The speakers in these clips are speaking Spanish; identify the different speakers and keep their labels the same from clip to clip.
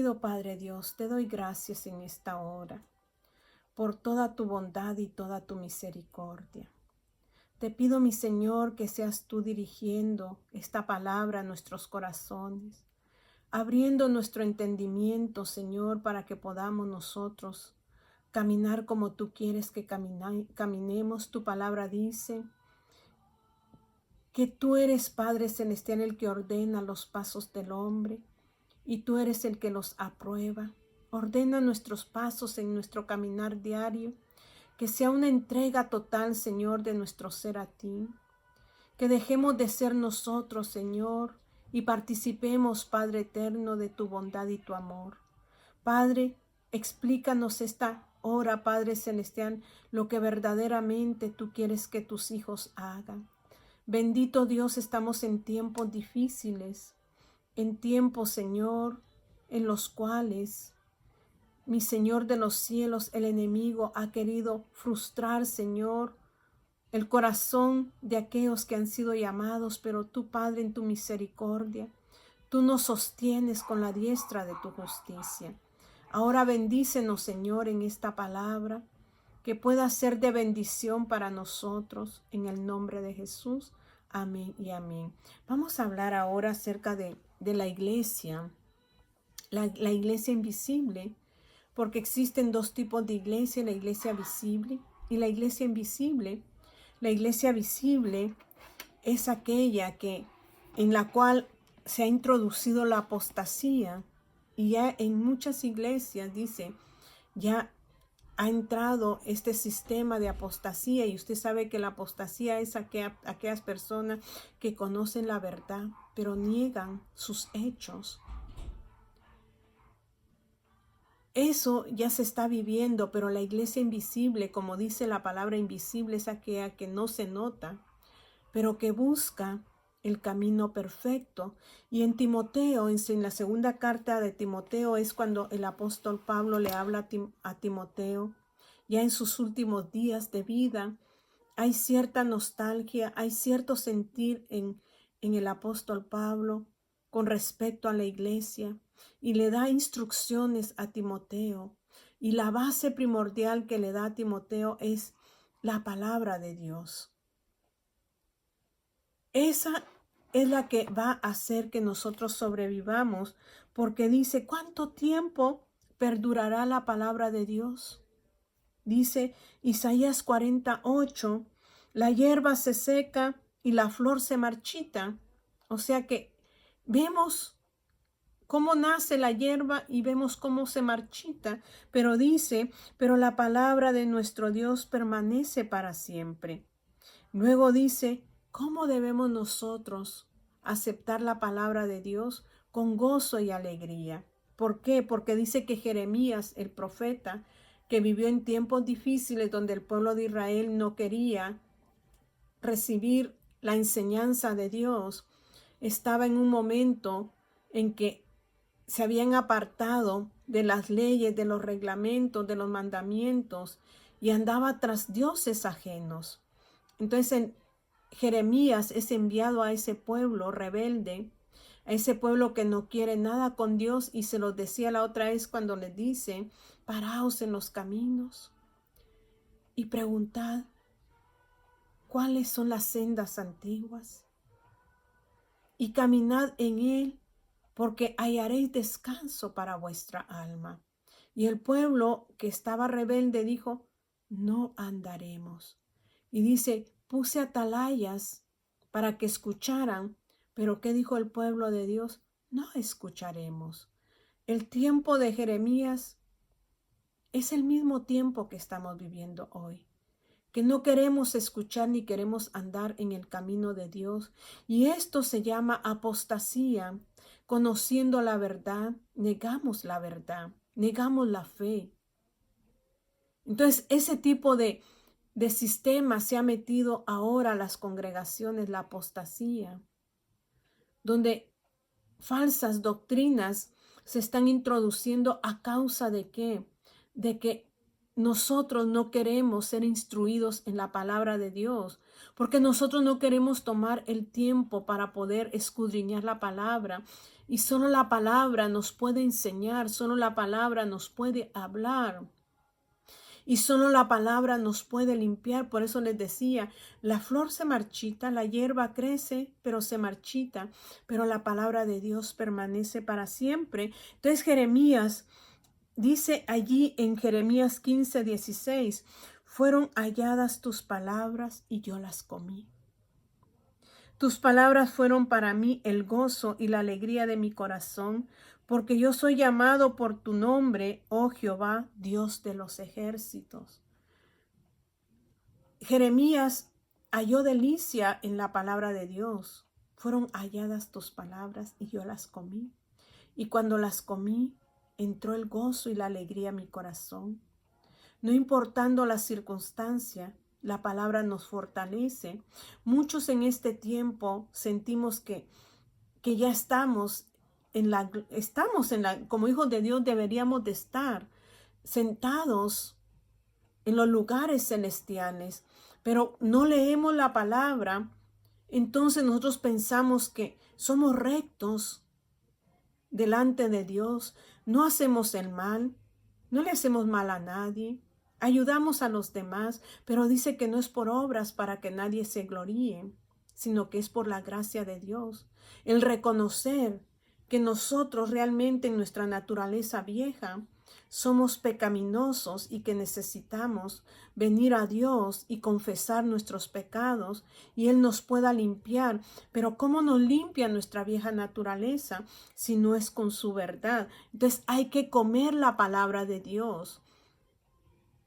Speaker 1: Padre Dios, te doy gracias en esta hora por toda tu bondad y toda tu misericordia. Te pido, mi Señor, que seas tú dirigiendo esta palabra a nuestros corazones, abriendo nuestro entendimiento, Señor, para que podamos nosotros caminar como tú quieres que caminemos. Tu palabra dice que tú eres, Padre Celestial, el que ordena los pasos del hombre y tú eres el que los aprueba. Ordena nuestros pasos en nuestro caminar diario, que sea una entrega total, Señor, de nuestro ser a ti. Que dejemos de ser nosotros, Señor, y participemos, Padre eterno, de tu bondad y tu amor. Padre, explícanos esta hora, Padre Celestial, lo que verdaderamente tú quieres que tus hijos hagan. Bendito Dios, estamos en tiempos difíciles, en tiempos, Señor, en los cuales, mi Señor de los cielos, el enemigo ha querido frustrar, Señor, el corazón de aquellos que han sido llamados, pero tú, Padre, en tu misericordia, tú nos sostienes con la diestra de tu justicia. Ahora bendícenos, Señor, en esta palabra, que pueda ser de bendición para nosotros, en el nombre de Jesús. Amén y amén. Vamos a hablar ahora acerca de la iglesia, la iglesia invisible, porque existen dos tipos de iglesia, la iglesia visible y la iglesia invisible. La iglesia visible es aquella en la cual se ha introducido la apostasía, y ya en muchas iglesias, dice, ya ha entrado este sistema de apostasía, y usted sabe que la apostasía es aquellas personas que conocen la verdad, pero niegan sus hechos. Eso ya se está viviendo, pero la iglesia invisible, como dice la palabra invisible, es aquella que no se nota, pero que busca el camino perfecto. Y en Timoteo, en la segunda carta de Timoteo, es cuando el apóstol Pablo le habla a Timoteo, ya en sus últimos días de vida. Hay cierta nostalgia, hay cierto sentir en el apóstol Pablo con respecto a la iglesia, y le da instrucciones a Timoteo. Y la base primordial que le da a Timoteo es la palabra de Dios. Esa es la que va a hacer que nosotros sobrevivamos, porque dice, ¿cuánto tiempo perdurará la palabra de Dios? Dice Isaías 48, la hierba se seca y la flor se marchita. O sea que vemos cómo nace la hierba y vemos cómo se marchita, pero dice, pero la palabra de nuestro Dios permanece para siempre. Luego dice, ¿cómo debemos nosotros aceptar la palabra de Dios? Con gozo y alegría. ¿Por qué? Porque dice que Jeremías, el profeta, que vivió en tiempos difíciles donde el pueblo de Israel no quería recibir la enseñanza de Dios, estaba en un momento en que se habían apartado de las leyes, de los reglamentos, de los mandamientos, y andaba tras dioses ajenos. Entonces Jeremías es enviado a ese pueblo rebelde, a ese pueblo que no quiere nada con Dios, y se los decía la otra vez cuando les dice, paraos en los caminos y preguntad cuáles son las sendas antiguas y caminad en él, porque hallaréis descanso para vuestra alma. Y el pueblo que estaba rebelde dijo, no andaremos. Y dice, puse atalayas para que escucharan, pero ¿qué dijo el pueblo de Dios? No escucharemos. El tiempo de Jeremías es el mismo tiempo que estamos viviendo hoy, que no queremos escuchar ni queremos andar en el camino de Dios. Y esto se llama apostasía. Conociendo la verdad, negamos la verdad, negamos la fe. Entonces, ese tipo de sistema se ha metido ahora a las congregaciones, la apostasía, donde falsas doctrinas se están introduciendo. ¿A causa de qué? De que nosotros no queremos ser instruidos en la palabra de Dios, porque nosotros no queremos tomar el tiempo para poder escudriñar la palabra Y solo la palabra nos puede enseñar, solo la palabra nos puede hablar. Y solo la palabra nos puede limpiar. Por eso les decía, la flor se marchita, la hierba crece, pero se marchita, pero la palabra de Dios permanece para siempre. Entonces Jeremías dice allí en Jeremías 15:16, fueron halladas tus palabras y yo las comí. Tus palabras fueron para mí el gozo y la alegría de mi corazón, porque yo soy llamado por tu nombre, oh Jehová, Dios de los ejércitos. Jeremías halló delicia en la palabra de Dios. Fueron halladas tus palabras y yo las comí. Y cuando las comí, entró el gozo y la alegría a mi corazón. No importando la circunstancia, la palabra nos fortalece. Muchos en este tiempo sentimos que ya estamos como hijos de Dios deberíamos de estar sentados en los lugares celestiales, pero no leemos la palabra. Entonces nosotros pensamos que somos rectos delante de Dios, no hacemos el mal, no le hacemos mal a nadie, ayudamos a los demás, pero dice que no es por obras para que nadie se gloríe, sino que es por la gracia de Dios. El reconocer que nosotros realmente en nuestra naturaleza vieja somos pecaminosos y que necesitamos venir a Dios y confesar nuestros pecados y Él nos pueda limpiar. Pero ¿cómo nos limpia nuestra vieja naturaleza si no es con su verdad? Entonces hay que comer la palabra de Dios.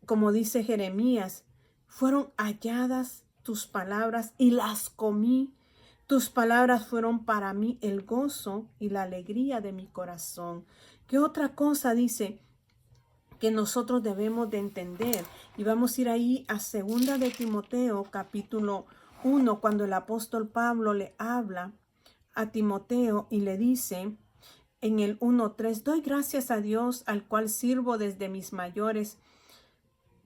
Speaker 1: Como dice Jeremías, fueron halladas tus palabras y las comí. Tus palabras fueron para mí el gozo y la alegría de mi corazón. ¿Qué otra cosa dice que nosotros debemos de entender? Y vamos a ir ahí a 2 de Timoteo, capítulo 1, cuando el apóstol Pablo le habla a Timoteo y le dice en el 1:3, doy gracias a Dios al cual sirvo desde mis mayores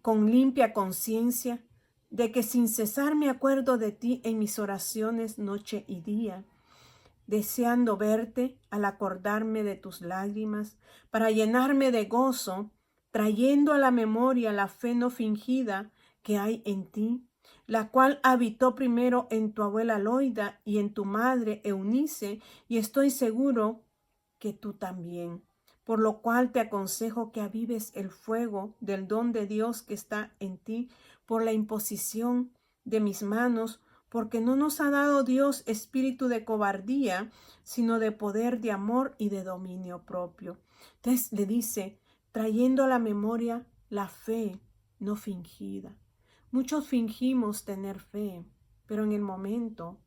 Speaker 1: con limpia conciencia, de que sin cesar me acuerdo de ti en mis oraciones noche y día, deseando verte al acordarme de tus lágrimas, para llenarme de gozo, trayendo a la memoria la fe no fingida que hay en ti, la cual habitó primero en tu abuela Loida y en tu madre Eunice, y estoy seguro que tú también. Por lo cual te aconsejo que avives el fuego del don de Dios que está en ti por la imposición de mis manos, porque no nos ha dado Dios espíritu de cobardía, sino de poder, de amor y de dominio propio. Entonces le dice, trayendo a la memoria la fe no fingida. Muchos fingimos tener fe, pero en el momento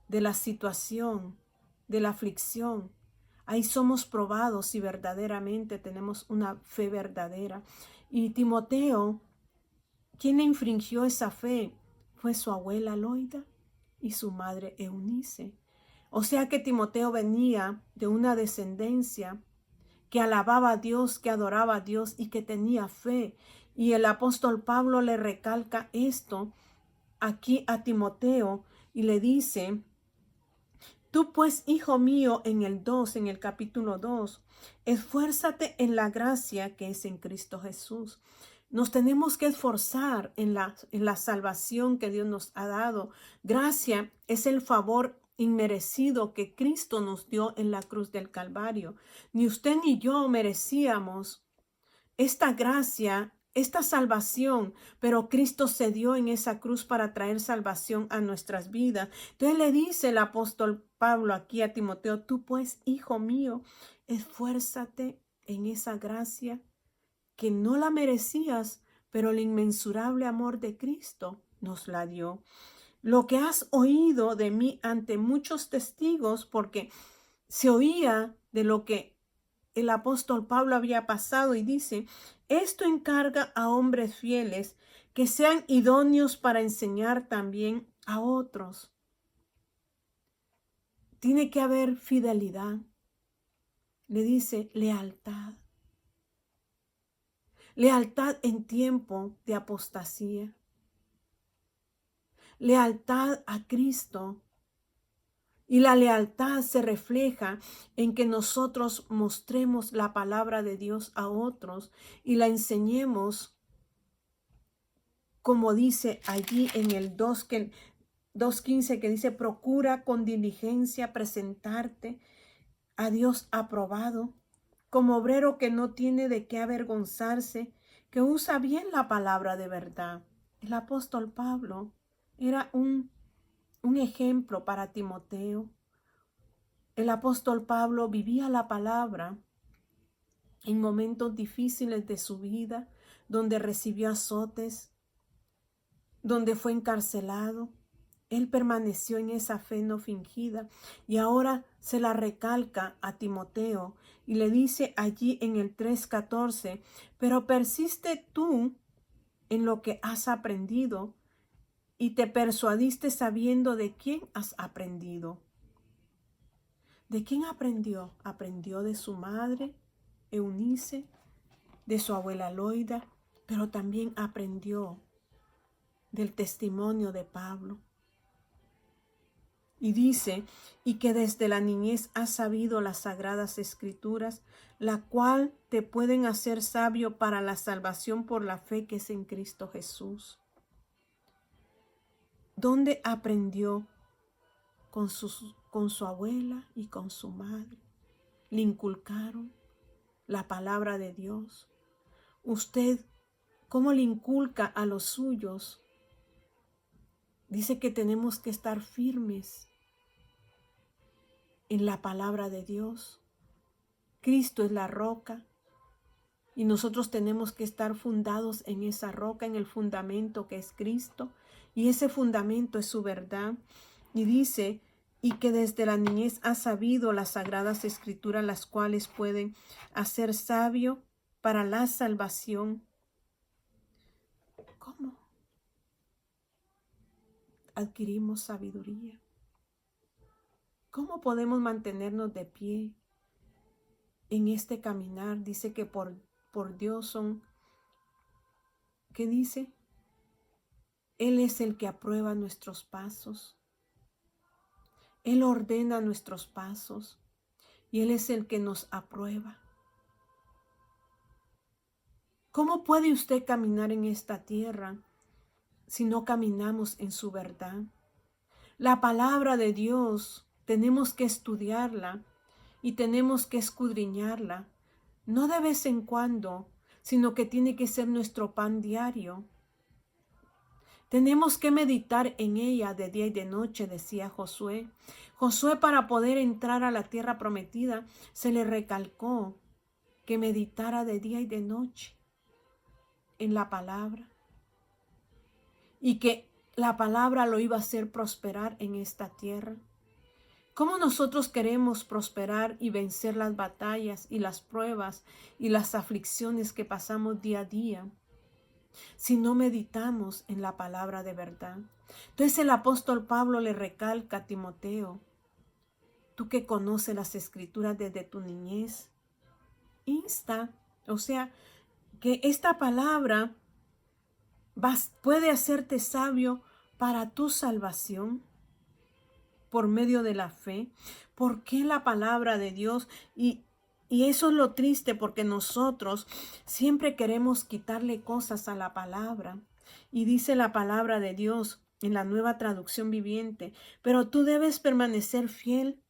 Speaker 1: de la situación, de la aflicción, ahí somos probados si verdaderamente tenemos una fe verdadera. Y Timoteo, ¿quién le infringió esa fe? Fue su abuela Loida y su madre Eunice. O sea que Timoteo venía de una descendencia que alababa a Dios, que adoraba a Dios y que tenía fe. Y el apóstol Pablo le recalca esto aquí a Timoteo y le dice, tú pues, hijo mío, en el capítulo 2, esfuérzate en la gracia que es en Cristo Jesús. Nos tenemos que esforzar en la salvación que Dios nos ha dado. Gracia es el favor inmerecido que Cristo nos dio en la cruz del Calvario. Ni usted ni yo merecíamos esta gracia, esta salvación, pero Cristo se dio en esa cruz para traer salvación a nuestras vidas. Entonces le dice el apóstol Pablo aquí a Timoteo, tú pues, hijo mío, esfuérzate en esa gracia que no la merecías, pero el inmensurable amor de Cristo nos la dio. Lo que has oído de mí ante muchos testigos, porque se oía de lo que el apóstol Pablo había pasado y dice, esto encarga a hombres fieles que sean idóneos para enseñar también a otros. Tiene que haber fidelidad. Le dice lealtad. Lealtad en tiempo de apostasía. Lealtad a Cristo Y la lealtad se refleja en que nosotros mostremos la palabra de Dios a otros y la enseñemos, como dice allí en el 2:15, que dice: procura con diligencia presentarte a Dios aprobado, como obrero que no tiene de qué avergonzarse, que usa bien la palabra de verdad. El apóstol Pablo era un ejemplo para Timoteo. El apóstol Pablo vivía la palabra en momentos difíciles de su vida, donde recibió azotes, donde fue encarcelado. Él permaneció en esa fe no fingida y ahora se la recalca a Timoteo y le dice allí en el 3:14: pero persiste tú en lo que has aprendido y te persuadiste sabiendo de quién has aprendido. ¿De quién aprendió? Aprendió de su madre, Eunice, de su abuela Loida, pero también aprendió del testimonio de Pablo. Y dice: y que desde la niñez has sabido las sagradas escrituras, la cual te pueden hacer sabio para la salvación por la fe que es en Cristo Jesús. ¿Dónde aprendió? Con su abuela y con su madre. Le inculcaron la palabra de Dios. Usted, ¿cómo le inculca a los suyos? Dice que tenemos que estar firmes en la palabra de Dios. Cristo es la roca y nosotros tenemos que estar fundados en esa roca, en el fundamento que es Cristo, y ese fundamento es su verdad. Y dice: y que desde la niñez has sabido las sagradas escrituras, las cuales pueden hacer sabio para la salvación. ¿Cómo adquirimos sabiduría? ¿Cómo podemos mantenernos de pie en este caminar? Dice que por Dios son, ¿qué dice? Él es el que aprueba nuestros pasos. Él ordena nuestros pasos y Él es el que nos aprueba. ¿Cómo puede usted caminar en esta tierra si no caminamos en su verdad? La palabra de Dios tenemos que estudiarla y tenemos que escudriñarla, no de vez en cuando, sino que tiene que ser nuestro pan diario. Tenemos que meditar en ella de día y de noche, decía Josué. Josué, para poder entrar a la tierra prometida, se le recalcó que meditara de día y de noche en la palabra y que la palabra lo iba a hacer prosperar en esta tierra. ¿Cómo nosotros queremos prosperar y vencer las batallas y las pruebas y las aflicciones que pasamos día a día si no meditamos en la palabra de verdad? Entonces el apóstol Pablo le recalca a Timoteo: tú que conoces las escrituras desde tu niñez, insta, o sea, que esta palabra puede hacerte sabio para tu salvación por medio de la fe. ¿Por qué la palabra de Dios? Y eso es lo triste, porque nosotros siempre queremos quitarle cosas a la palabra. Y dice la palabra de Dios en la Nueva Traducción Viviente: pero tú debes permanecer fiel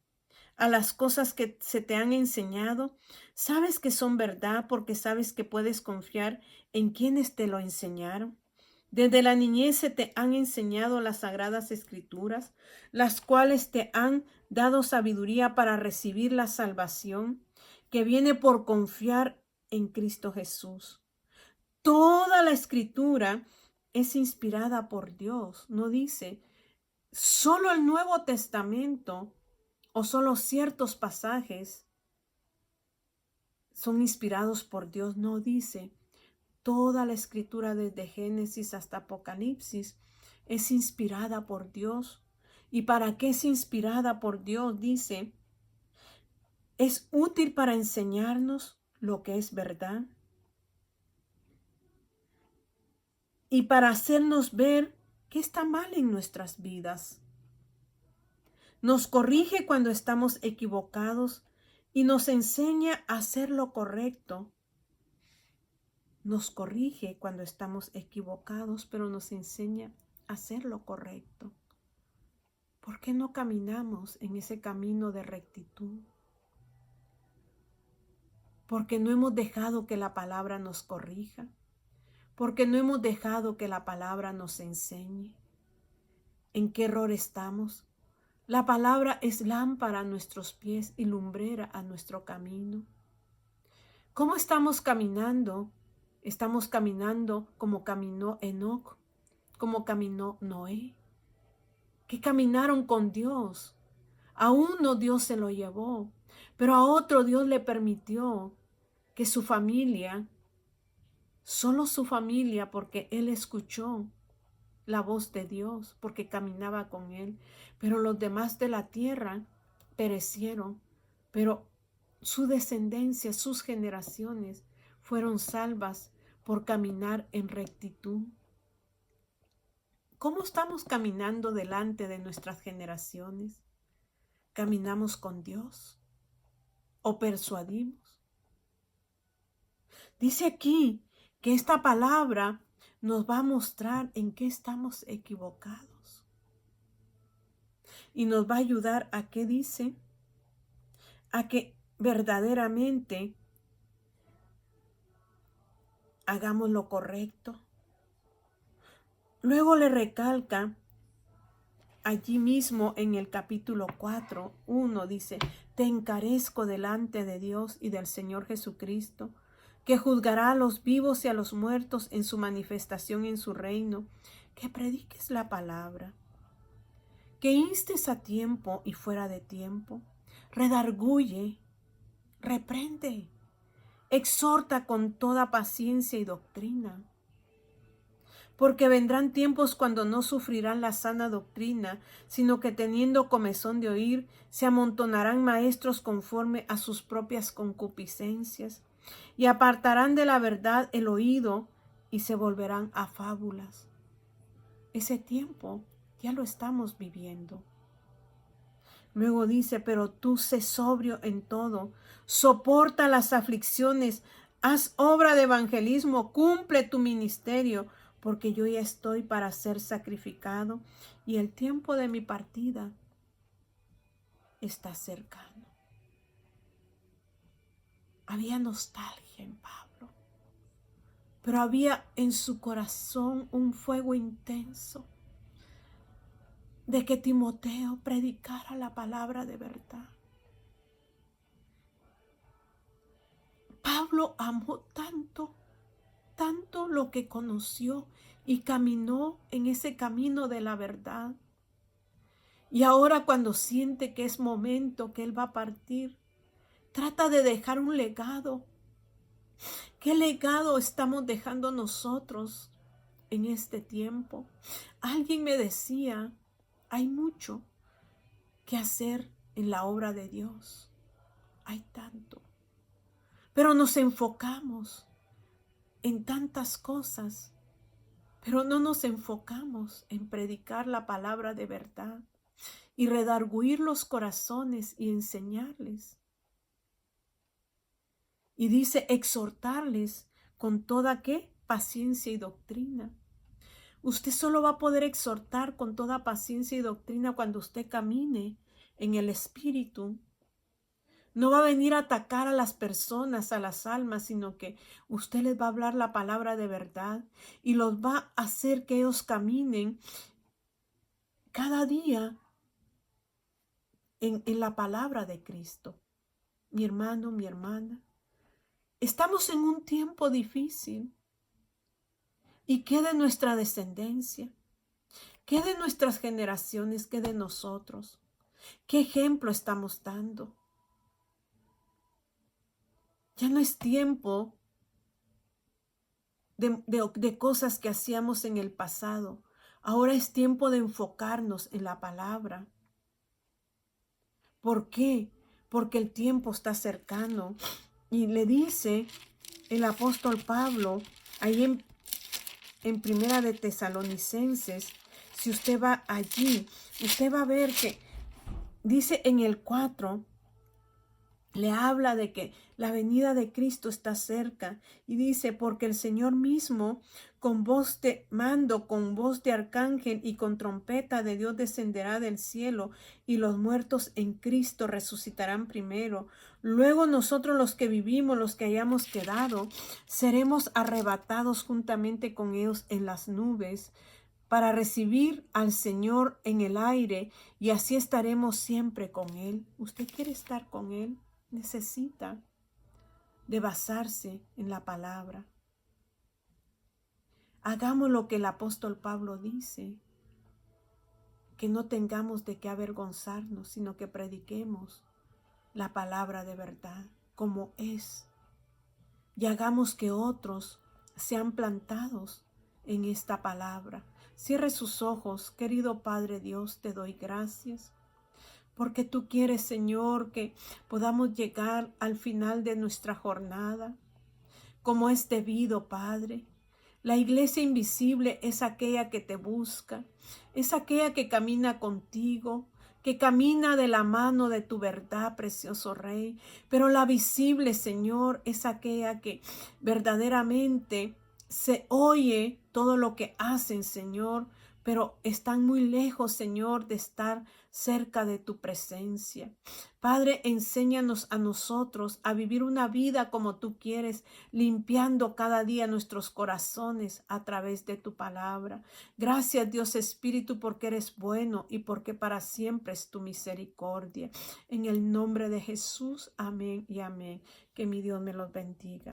Speaker 1: a las cosas que se te han enseñado. Sabes que son verdad porque sabes que puedes confiar en quienes te lo enseñaron. Desde la niñez se te han enseñado las sagradas escrituras, las cuales te han dado sabiduría para recibir la salvación que viene por confiar en Cristo Jesús. Toda la escritura es inspirada por Dios. No dice solo el Nuevo Testamento o solo ciertos pasajes son inspirados por Dios. No, dice toda la escritura desde Génesis hasta Apocalipsis es inspirada por Dios. ¿Y para qué es inspirada por Dios? Dice, es útil para enseñarnos lo que es verdad y para hacernos ver qué está mal en nuestras vidas. Nos corrige cuando estamos equivocados y nos enseña a hacer lo correcto. Nos corrige cuando estamos equivocados, pero nos enseña a hacer lo correcto. ¿Por qué no caminamos en ese camino de rectitud? Porque no hemos dejado que la palabra nos corrija. Porque no hemos dejado que la palabra nos enseñe. ¿En qué error estamos? La palabra es lámpara a nuestros pies y lumbrera a nuestro camino. ¿Cómo estamos caminando? Estamos caminando como caminó Enoc, como caminó Noé, que caminaron con Dios. A uno Dios se lo llevó, pero a otro Dios le permitió que su familia, solo su familia, porque él escuchó la voz de Dios, porque caminaba con él, pero los demás de la tierra perecieron, pero su descendencia, sus generaciones fueron salvas por caminar en rectitud. ¿Cómo estamos caminando delante de nuestras generaciones? ¿Caminamos con Dios o persuadimos? Dice aquí que esta palabra nos va a mostrar en qué estamos equivocados. Y nos va a ayudar a qué dice, a que verdaderamente hagamos lo correcto. Luego le recalca allí mismo en el capítulo 4:1 dice: te encarezco delante de Dios y del Señor Jesucristo, que juzgará a los vivos y a los muertos en su manifestación en su reino, que prediques la palabra, que instes a tiempo y fuera de tiempo, redarguye, reprende, exhorta con toda paciencia y doctrina. Porque vendrán tiempos cuando no sufrirán la sana doctrina, sino que teniendo comezón de oír, se amontonarán maestros conforme a sus propias concupiscencias, y apartarán de la verdad el oído, y se volverán a fábulas. Ese tiempo ya lo estamos viviendo. Luego dice: pero tú sé sobrio en todo, soporta las aflicciones, haz obra de evangelismo, cumple tu ministerio, porque yo ya estoy para ser sacrificado y el tiempo de mi partida está cercano. Había nostalgia en Pablo, pero había en su corazón un fuego intenso de que Timoteo predicara la palabra de verdad. Pablo amó tanto lo que conoció y caminó en ese camino de la verdad. Y ahora, cuando siente que es momento, que él va a partir, trata de dejar un legado. ¿Qué legado estamos dejando nosotros en este tiempo? Alguien me decía: hay mucho que hacer en la obra de Dios. Hay tanto. Pero nos enfocamos en tantas cosas, pero no nos enfocamos en predicar la palabra de verdad y redarguir los corazones y enseñarles. Y dice: exhortarles con toda ¿qué? Paciencia y doctrina. Usted solo va a poder exhortar con toda paciencia y doctrina cuando usted camine en el Espíritu. No va a venir a atacar a las personas, a las almas, sino que usted les va a hablar la palabra de verdad y los va a hacer que ellos caminen cada día en la palabra de Cristo. Mi hermano, mi hermana, estamos en un tiempo difícil. ¿Y qué de nuestra descendencia? ¿Qué de nuestras generaciones? ¿Qué de nosotros? ¿Qué ejemplo estamos dando? Ya no es tiempo de cosas que hacíamos en el pasado. Ahora es tiempo de enfocarnos en la palabra. ¿Por qué? Porque el tiempo está cercano. Y le dice el apóstol Pablo, ahí en Primera de Tesalonicenses, si usted va allí, usted va a ver que dice en el 4, le habla de que la venida de Cristo está cerca y dice, porque el Señor mismo con voz de mando, con voz de arcángel y con trompeta de Dios descenderá del cielo y los muertos en Cristo resucitarán primero. Luego nosotros los que vivimos, los que hayamos quedado, seremos arrebatados juntamente con ellos en las nubes para recibir al Señor en el aire y así estaremos siempre con Él. ¿Usted quiere estar con Él? Necesita de basarse en la palabra. Hagamos lo que el apóstol Pablo dice, que no tengamos de qué avergonzarnos, sino que prediquemos la palabra de verdad como es. Y hagamos que otros sean plantados en esta palabra. Cierre sus ojos, querido Padre Dios, te doy gracias. Porque tú quieres, Señor, que podamos llegar al final de nuestra jornada, como es debido, Padre. La iglesia invisible es aquella que te busca, es aquella que camina contigo, que camina de la mano de tu verdad, precioso Rey. Pero la visible, Señor, es aquella que verdaderamente se oye todo lo que hacen, Señor, pero están muy lejos, Señor, de estar cerca de tu presencia. Padre, enséñanos a nosotros a vivir una vida como tú quieres, limpiando cada día nuestros corazones a través de tu palabra. Gracias, Dios Espíritu, porque eres bueno y porque para siempre es tu misericordia. En el nombre de Jesús, amén y amén. Que mi Dios me los bendiga.